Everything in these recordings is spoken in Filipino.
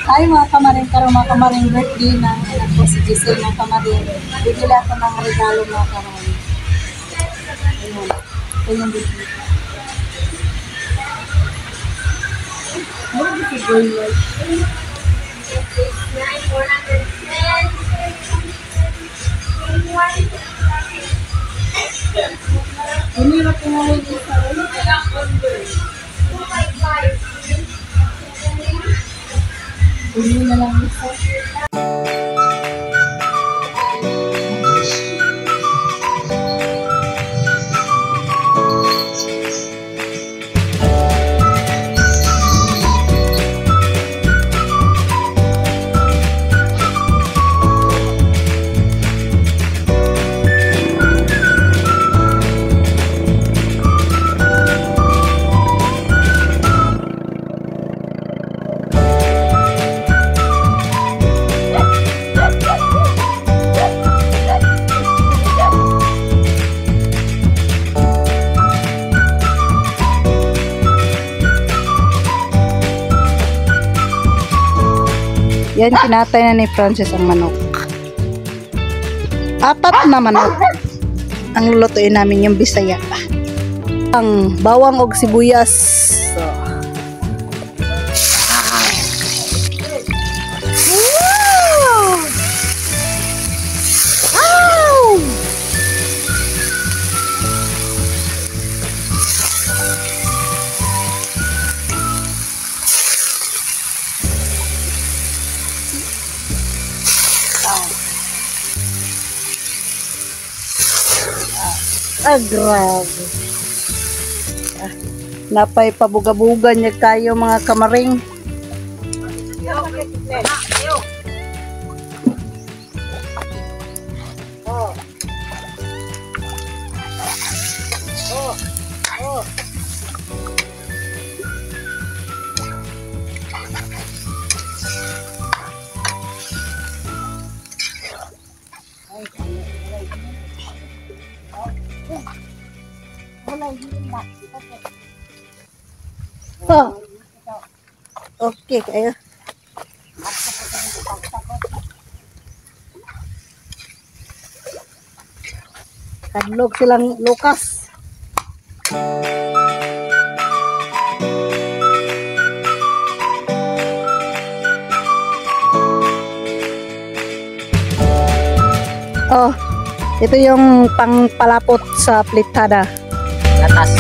Hi mga kamaring, karon mga kamaring birthday ng anak ko si Giselle mga kamaring. Bibili ako ng regalo mga kamaring. Ayun. Ito yung bibili. Ano si Goyle? Hinirap ko nga yung isa. Hindi na lang isa. Yan, kinatay na ni Francis ang manok. 4 na manok. Ang lulutuin namin yung Bisaya. Ang bawang og sibuyas. So. Wow! Wow! Grabe. Napay pabuga-bugan niya kayo mga kamaring. Oh. Okay kayo. Kadlog silang Lucas. Oh, ito yung pangpalapot sa plitada. Atas.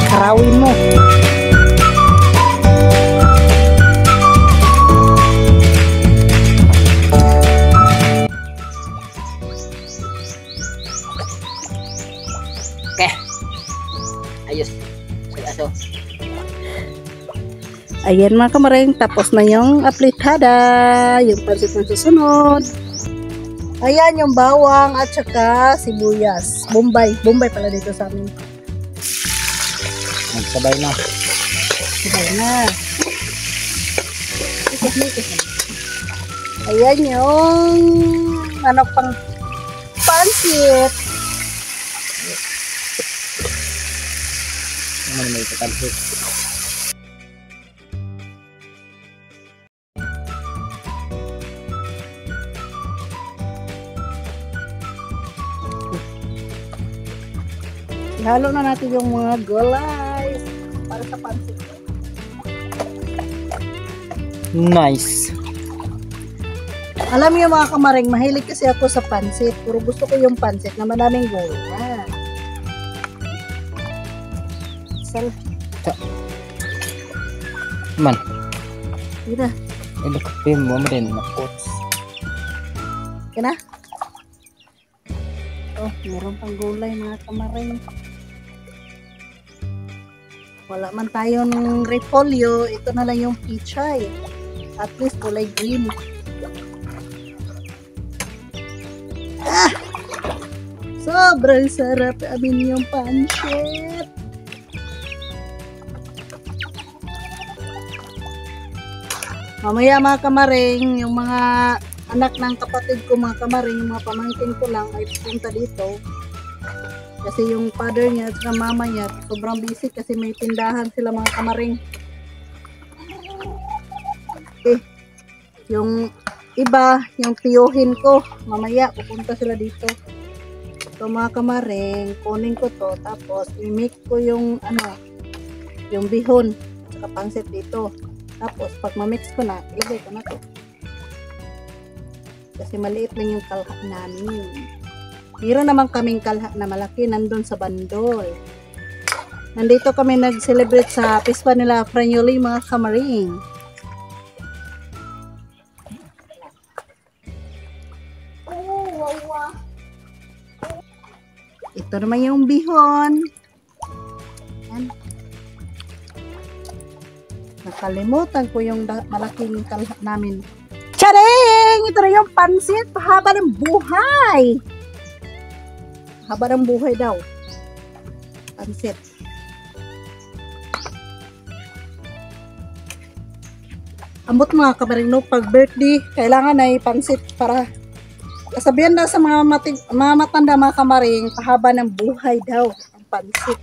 Karawin mo. Okay. Ayos. Aso. Ayan mga kamaring, tapos na yung aplitada, yung pansit na susunod. Ayan yung bawang at saka sibuyas. Bombay pala dito sa amin. Magsabay na. Sabay na. Ayan yung ano pang pansit. Naman may patalhit. Ihalo na natin yung mga gulay para sa pansit. Nice. Alam niyo mga kamaring, mahilig kasi ako sa pansit. Puro gusto ko yung pansit na maraming gulay. Sal. Man. Ira. Ilapin mo rin na pots. Kena? Oh, meron pang gulay mga kamaring. Wala man tayo ng repolyo, ito na lang yung pichay. At least kulay green. Ah! Sobrang sarap amin yung pancit. Mamaya mga kamaring, yung mga anak ng kapatid ko mga kamaring, yung mga pamangkin ko lang ay pupunta dito. Kasi yung father niya at saka mama niya sobrang busy kasi may tindahan sila mga kamaring. Yung iba, yung tiyuhin ko, mamaya pupunta sila dito. So mga kamaring, kunin ko to tapos i-make ko yung yung bihon saka pansit dito. Tapos pag ma-mix ko na, ilagay ko na to. Kasi maliit lang yung kalha namin. Meron naman kaming kalha na malaki nandun sa bandol. Nandito kami nag-celebrate sa pispa nila Franyoli mga kamaring. Ito naman yung bihon. Yan. Nakalimutan ko yung malaking kalha namin. Charing! Ito na yung pansit. Pahaba ng buhay. Haba ng buhay daw. Pansit. Ambot mga kabaring no, pag birthday, kailangan ay pansit para kasabihan daw sa mga matanda mga kamaring, pahaba ng buhay daw ang pansit.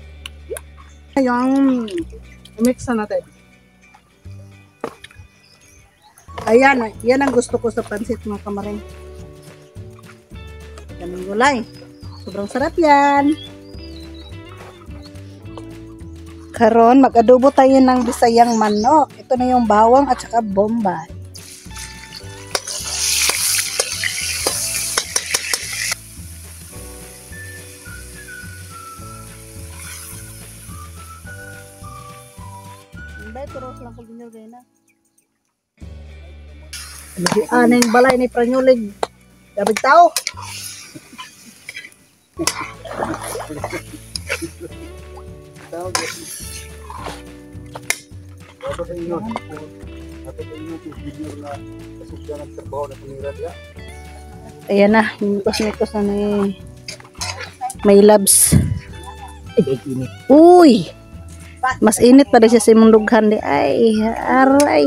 Yung mix na natin. Ayan, yan ang gusto ko sa pansit mga kamaring. Daming gulay. Sobrang sarap yan. Karon mag-adobo tayo ng Bisayang manok. Ito na yung bawang at saka bombay. Turos lang ko binilgay na. Anay balay ni Pranyulig. Dabig tao. Ayan na, nikos na ni may labs. Uy! Mas init pa rin siya sa imong dughan di. Ay, aray.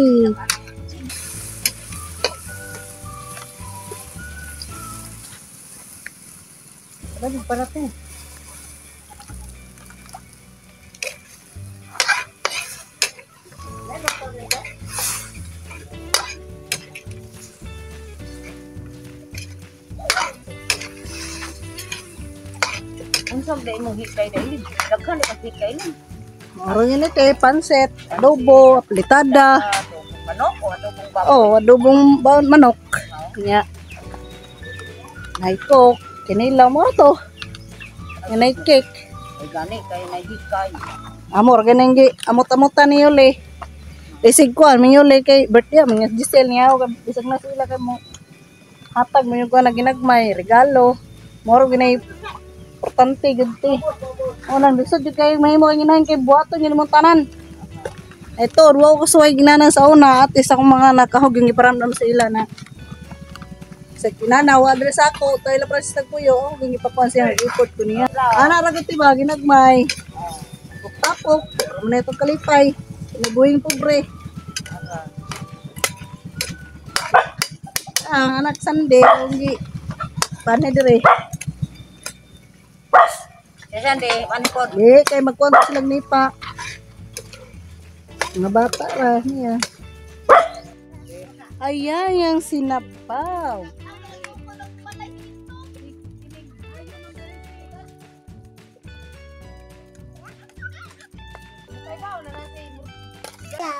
Lagi para to. Unsang day mo hikay dai? Daghan ka hikay ni. Maro yun ito eh, pansit, adobo, aplitada. Manok o adobong baboy? Oh, adobong manok. Kanya. Naikok, kinilaw mo to. Yanay cake. Ay gani kay na hikay. Amor, ganun gi, amot-amotan ni Yuli. Isig ko, may Yuli kay birthday, mga Giselle niya, bisag na sila kay mo. Hatag mo yung ko na ginagmay, regalo. Moro ginay, importante, gudti. O, nandisod yung kayo, may mga ginahin kay buhato nyo mong tanan. Ito, ruwa ko suway ginanan sa una, at isa kong mga nakahog yung iparamdam sa ila na sa kinanaw, adres ako, tayo lang sa tagpuyo, yung ipakuan siya, report ko niya. Ragot diba, ginagmay. Tapok, muna itong kalipay, pinabuhing pobre. Ang anak sande, hindi, paano dire? Yan de, manikod. Di, kaya magkuhan silang nipa. Mga bata lah niya. Ayan yung sinapaw.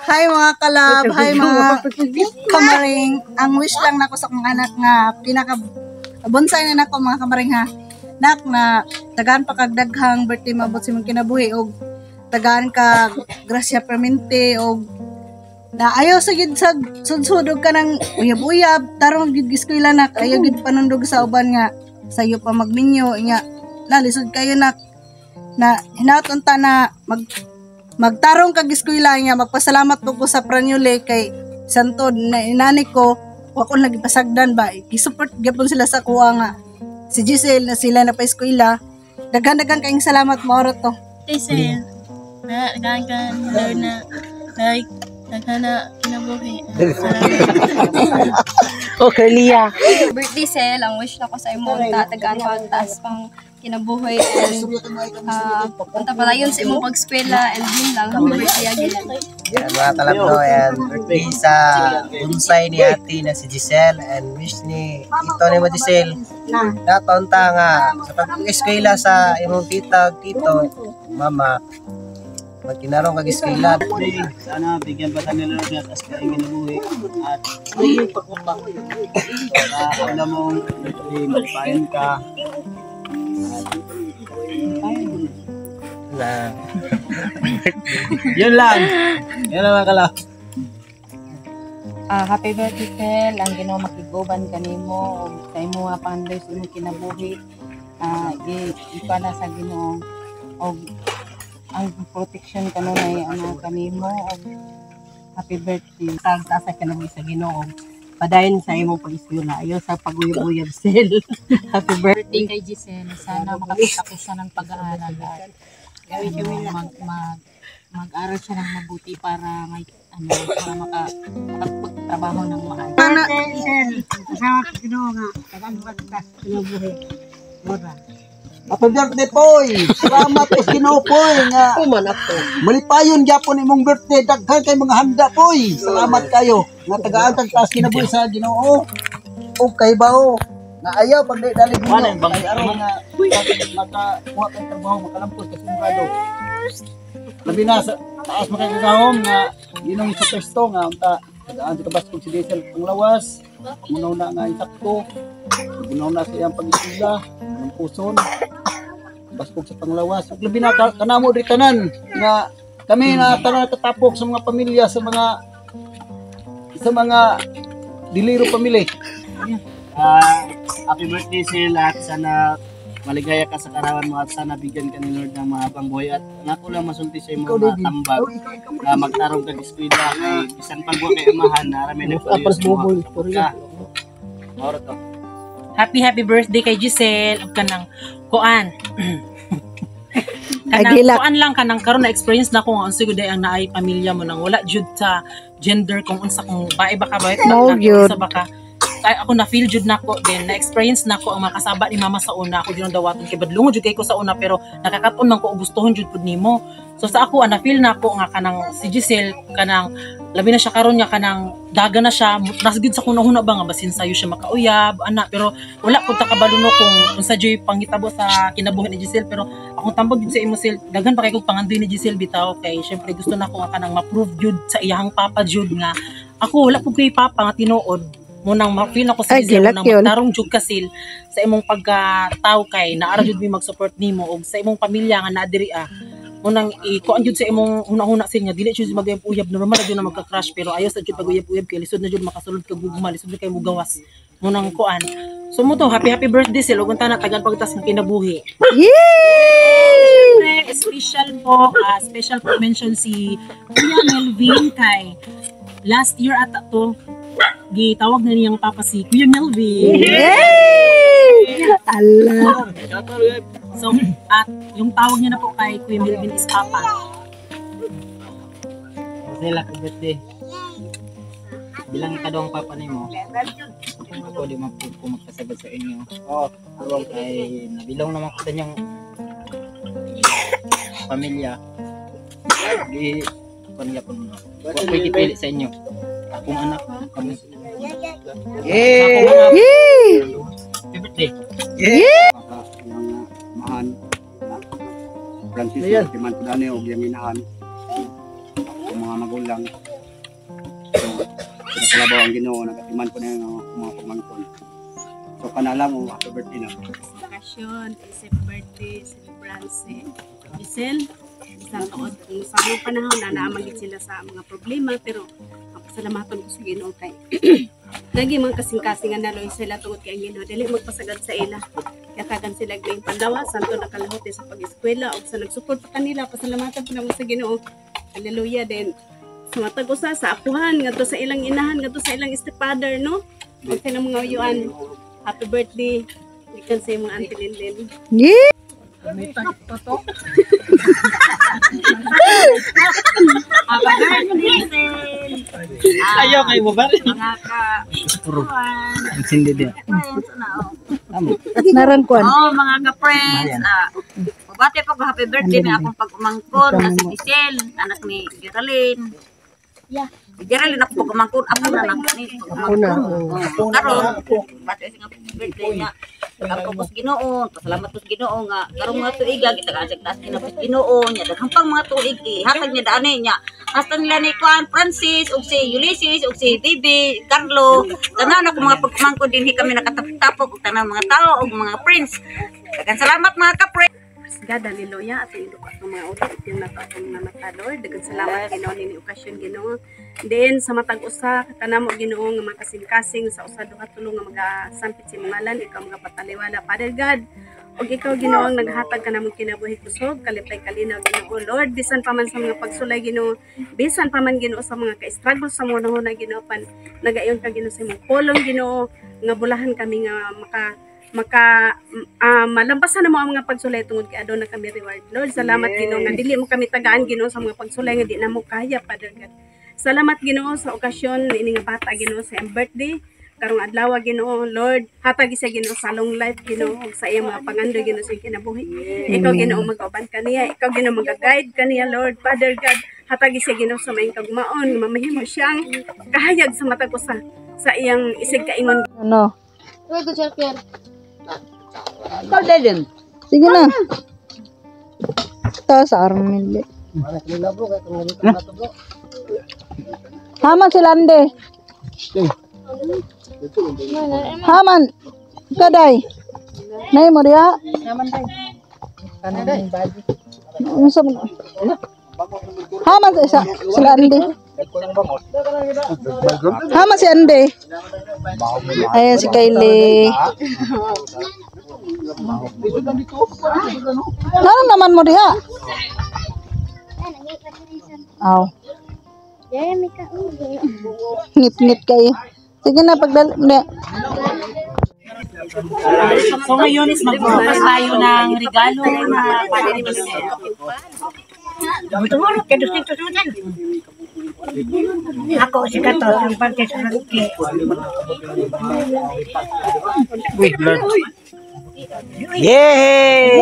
Hi mga kalab, hi mga kamaring. Ang wish lang nako sa akong anak nga pinaka bonsai na nako mga kamaring ha. Nak na tagaan pa kag daghang birthday mabot si mong kinabuhi og tagaan ka grasya permente og na ayaw sa gid sa sudsudog ka ng uyab-uyab tarong gid giskwela nak ayaw gid panundog sa uban nga sayo pa magminyo nya nalisod kayo nak na hinaton ta na magtarong kag eskwela niya magpasalamat po ko sa Pranyuli kay santod na inani ko ako nagipasagdan ba i-support gyapon sila sa kuha nga si Giselle na sila na pa eskwela daghan-daghan kaayong salamat mo to Giselle na gagan na Nagana kinabuhi. Okay, Lia. Birthday Sel, ang wish na ko sa imo tatagaan ko ang taas pang kinabuhi and punta pala yun sa imong pag-eskwela and yun lang. Happy birthday again. Yan mga kalabro, and birthday sa bonsai ni ate na si Giselle, and wish ni ito ni Giselle na taon-ta nga sa pag-eskwela sa imong tito, mama, magkinarong kag-eskwela. Sana bigyan pa tayo nila ng as kaingin ng buhay at alam mong magpain ka. Na Yun lang. Yan lang kala. Happy birthday, Sel. Ang Ginoo makiguban kanimo og sa imo nga panday sa imong kinabuhi. Ikaw na sa Ginoo og ang protection kanunay kanimo og happy birthday. Tagta sa kanabuhi sa Ginoo. Padayon sa imong pag-eskwela. Ayaw sa paguyab-uyab, Sel. Happy birthday. Birthday kay Giselle. Sana makapagtapos siya ng pag-aaral at mag-aral siya ng mabuti para may para makapagtrabaho ng maayos. Kasama sa Ginoo nga. Tagaan mo ka sa kinabuhi. Mura. Happy birthday, Poy! Salamat sa Ginoo, Poy! Nga malipayon gyapon imong birthday. Daghan kay mga handa, Poy! Salamat kayo. Nga tagaan kag taas kinabuhi sa Ginoo. O kay bao. Na ayaw pag dali mo. Kay araw nga makakuha kang trabaho, makalampos ka sigurado. Labi na sa taas makakagahom nga ginong sa pesto nga unta tagaan sa kabas kung si Diesel ang lawas. Munaw na nga isakto. Munaw na sa iyang pag-isula. Ang puson. Baskog sa panglawas. Ug labi na kanamo di tanan nga kami na tanan katapok sa mga pamilya sa mga diliro pamilya. Happy birthday Sil at sana maligaya ka sa karawan mo at sana bigyan ka ni Lord ng mahabang buhay at nako lang masulti sa imo matambag na magtarong kag eskwela kay bisan pagwa kay amahan na rami na ka. Oro to. Happy birthday kay Giselle ug kanang kuan. Kuan lang kanang karon na experience na ko nga unsa gud ang naay pamilya mo nang wala jud sa gender kung unsa kung bae ba ka ba unsa ba ka. Kaya ako na feel jud nako din na experience nako ang makasaba ni mama sa una ako jud dawaton kay badlungon jud kay ko sa una pero nakakaton man ko og gustuhon jud pud nimo. So sa ako na feel nako nga kanang si Giselle kanang labi na siya karon nga kanang daga na siya nasgid sa kunahuna ba nga basin sayo siya makauyab ana pero wala pud ta kabalo no kung unsa jud panghitabo sa kinabuhi ni Giselle pero akong tambag jud sa imo Sil daghan pa kay kog pangandoy ni Giselle bitaw kay syempre gusto nako nga kanang ma-prove jud sa iyang papa jud nga ako wala pud kay papa nga tinuod munang ma-feel ako sa Giselle munang magtarong jud kasil sa imong pagkatao kay naara jud mi mag-support nimo og sa imong pamilya nga naa diri munang ikuan jud sa imong una-una sin nga dili jud maguyab-uyab normal na jud na magka-crush pero ayaw sa jud paguyab-uyab kay lisod na jud makasulod kag gugma lisod na kay mugawas munang kuan so mo to happy birthday Sil ug unta na tagan pagtas ng kinabuhi. Yay! Special po mention si Kuya Melvin kay last year ata to gitawag na niyang papa si Kuya Melvin. Yay! Allah. So, at yung tawag niya na po kay Kuya Melvin is Papa. Sila ka birthday. Bilang ikadawang papa nimo. Ako di man po magkasabot sa inyo. Ay nabilong naman ko sa inyong pamilya. Di pamilya po. Huwag pwede pili sa inyo. Akong anak kami. Yeah! Happy birthday. Mahan. Francis, timan ko dani og yang inahan. Ang mga magulang. So, pinakalabaw ang Ginoo nagatiman ko na yung mga pamangkon. So kana lang ang happy birthday na. Bakasyon, isip birthday, celebrance si Giselle. Isang taon kung sa mga panahon na naamagit sila sa mga problema pero pasalamatan ko sa Ginoo kay lagi mga kasing-kasing nga naloy sila tungod kay ang Ginoo dili magpasagad sa ila kaya tagan sila gayong pandawa santo nakalahot sa pag-eskwela o sa nagsupport pa kanila pasalamatan po naman sa Ginoo. Hallelujah din sa matag usa sa apuhan ngadto sa ilang inahan ngadto sa ilang stepfather no ug sa mga uyuan happy birthday ikan sa imong auntie Linlin. Yeah. May tag pa to. Happy birthday Ayaw kayo mo ba? Mga Ang sindi din. Narangkuan. Mga ka-friends, mabati po ko happy birthday na akong pag-umangkon na si Giselle, anak ni Geraldine. Geraldine ako pag-umangkon, ako na lang ni pag-umangkon. Karon, bati sa birthday niya. Ako po sa Ginoo, pasalamat po sa Ginoo nga karong mga tuiga kita kaajak taas kina po sa Ginoo niya daghang pang mga tuig hatag niya daanay niya. Hasta nila ni Juan Francis ug si Ulysses ug si Bibi Carlo tanan ako mga pagmangkon dinhi kami nakatapok ug tanang mga tao ug mga friends. Daghang salamat mga ka-friends. God, hallelujah, at yung lupa ng mga ulit, yung natapong na mata, Lord. Dagan salamat, Ginoo, nini okasyon, Ginoo. Then, sa matag usa, kanamo, Ginoo, nga makasing-kasing, sa usa, duha, tulong, nga magasampit si Mangalan, ikaw mga pataliwala, Father God. O ikaw, Ginoo, ang naghatag ka namang kinabuhi kusog, kalipay kalinaw, Ginoo. Lord, bisan pa man sa mga pagsulay, Ginoo, bisan pa man, Ginoo, sa mga ka-struggle sa mga na Ginoo, nagayon ka, Ginoo, sa mga polong, Ginoo, nga bulahan kami nga malampasan na mo ang mga pagsulay tungod kay aduna kami reward. Lord, salamat Ginoo nga dili mo kami tagaan Ginoo sa mga pagsulay nga di na mo kaya Father God. Salamat Ginoo sa okasyon ini nga bata Ginoo sa iyang birthday karong adlaw Ginoo. Lord, hatag siya Ginoo sa long life Ginoo sa iyang mga pangandoy Ginoo sa kinabuhi. Ikaw Ginoo mag-uban kaniya, ikaw Ginoo mag-guide kaniya Lord. Father God, hatag siya Ginoo sa maayong kagmaon, mamahimo siyang kahayag sa matag usa sa iyang isig kaingon. Ano? Sige na. Ito sa Armil. Haman sila ande. Haman. Kaday. Nay mo dia. Haman sila ande. Haman si ande. Ayan si Kylie. Ano naman mo diha? Aw. Ngit-ngit kayo. Sige na, pagdala. So ngayon is magbukas tayo ng regalo na para ni Giselle. Ako si Kato, ang parte sa laki. Yay!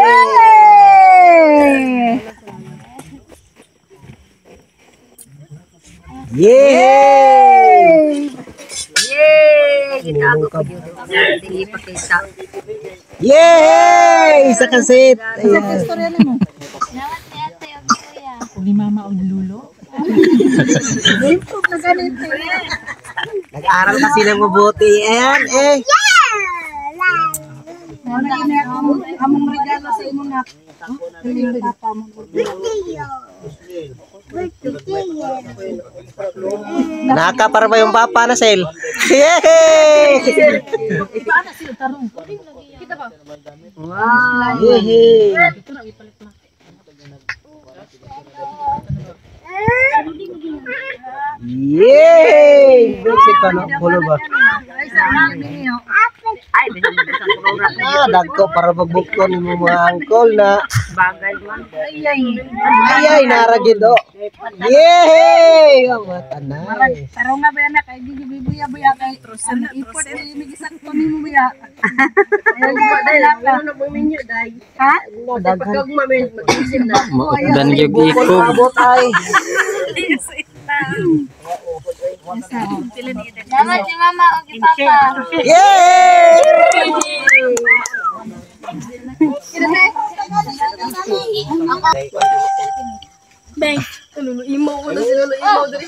Yay! Kita ako ko dito. Dili pa kita. Yay! Isa kasit. Istorya mo. Kung ni Mama o ni Lulo. Nag-aaral kasi ng mabuti. Ayan, eh. Among regalo sa imo na. Papa mo. Naka para ba yung papa na sel? Yay! Wow! Yay! Yay! Kasi ka na, bulo ba? Ay, bisa mo sa kulura. Dagko para magbukto ni mo mga angkol na Bagay man. ayay naragido. Yay! Ang matanay. Pero nga ba na kay buya kay import ni gisak to ni mo buya. Ay dai na Ano mo minyo dai? ha? Pagkag mamin mag-isim na. Dan yung iko. Abot ay. Salamat si Mama o si Papa. Yay! Bang. Lulu imo ko na si Lulu imo diri.